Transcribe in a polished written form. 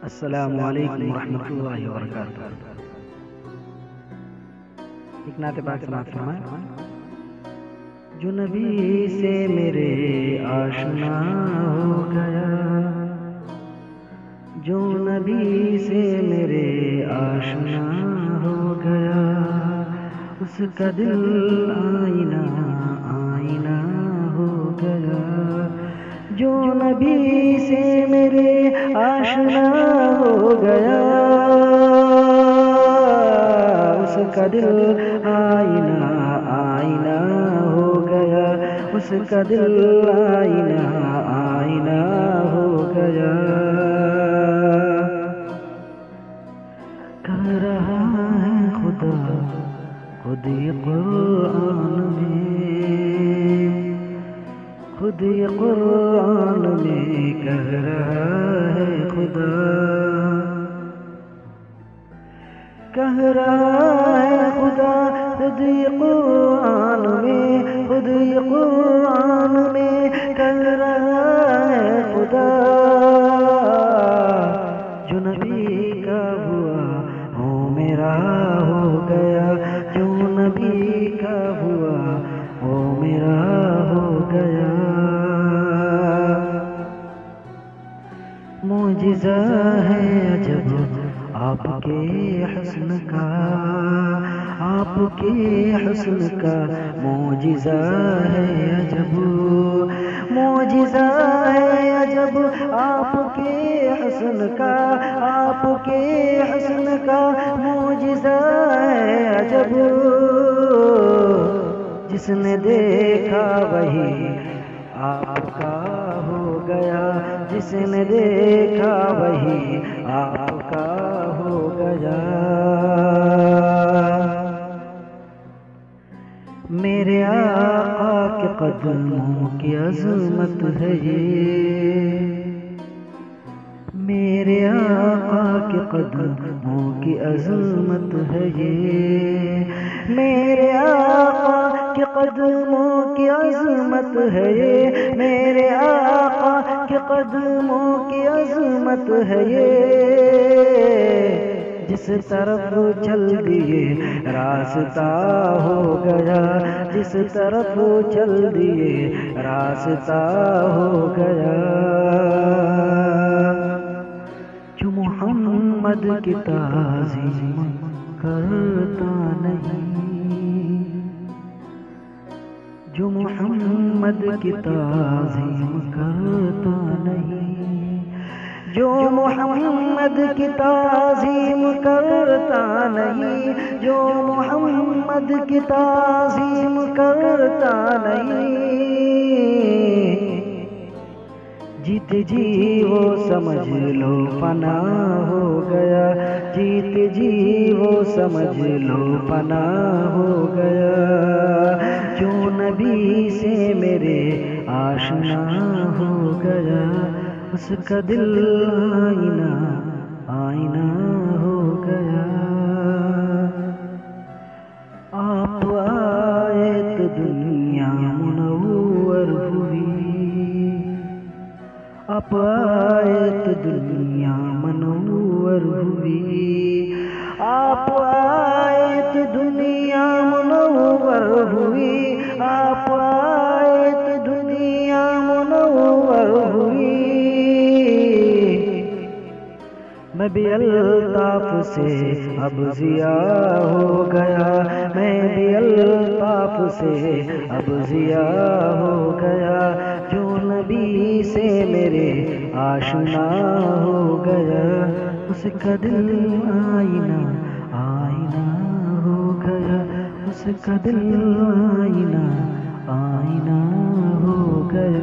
السلام علیکم ورحمۃ اللہ وبرکاتہ۔ ایک نعت پاک سماعت فرمائیں۔ جو نبی سے میرے آشنا ہو گیا، جو نبی سے میرے آشنا ہو گیا، اس کا دل آئینہ آئینہ ہو گیا۔ جو نبی سے میرے آشنا ہو گیا، اس کا دل آئینہ آئینہ ہو گیا، اس کا دل آئینہ آئینہ ہو گیا۔ کہہ رہا ہے خدا خود یہ قرآن میں، خود یہ قرآن میں کہہ رہا ہے خدا، کہہ رہا ہے خدا خود یہ قرآن میں، خود یہ قرآن میں کہہ رہا ہے خدا۔ جو نبی کا ہوا وہ میرا ہو گیا، جو نبی کا ہوا وہ میرا ہو گیا۔ معجزہ ہے عجب آپ کے حسن کا، آپ کے حسن کا معجزہ ہے عجب، معجزہ ہے عجب آپ کے حسن کا، آپ کے حسن کا معجزہ ہے عجب۔ جس نے دیکھا وہی آپ کا ہو گیا، جس نے دیکھا وہی آپ کا ہو گیا۔ میرے آقا کے قدموں کی عظمت ہے یہ، میرے آقا کے قدموں کی عظمت ہے یہ، میرے آقا کے قدموں کی عظمت ہے یہ، میرے آقا کے قدموں کی عظمت ہے یہ۔ جس طرف چل دیے راستہ ہو گیا، جس طرف چل دیے راستہ ہو گیا۔ جو محمد کی تعظیم کرتا نہیں، جو محمد کی تعظیم کرتا نہیں، جو محمد کی تعظیم کرتا نہیں، جو محمد کی تعظیم کرتا نہیں، جیت جی وہ سمجھ لو فنا ہو گیا، جیت جی وہ سمجھ لو فنا ہو گیا۔ جو نبی سے میرے آشنا ہو گیا، اس کا دل آئینہ آئینہ ہو گیا۔ آپ آئے تو دنیا منور ہوئی، آپ آئے تو دنیا منور ہوئی، آپ آئے تو دنیا منور ہوئی، آپ آئے تو دنیا منور ہوئی۔ میں بھی الطاف سے اب ضیاء ہو گیا، میں بھی الطاف سے اب ضیاء ہو گیا۔ جو نبی سے میرے آشنا ہو گیا، اس کا دل آئینہ آئینہ ہو گیا، اس کا دل آئینہ آئینہ ہو گیا۔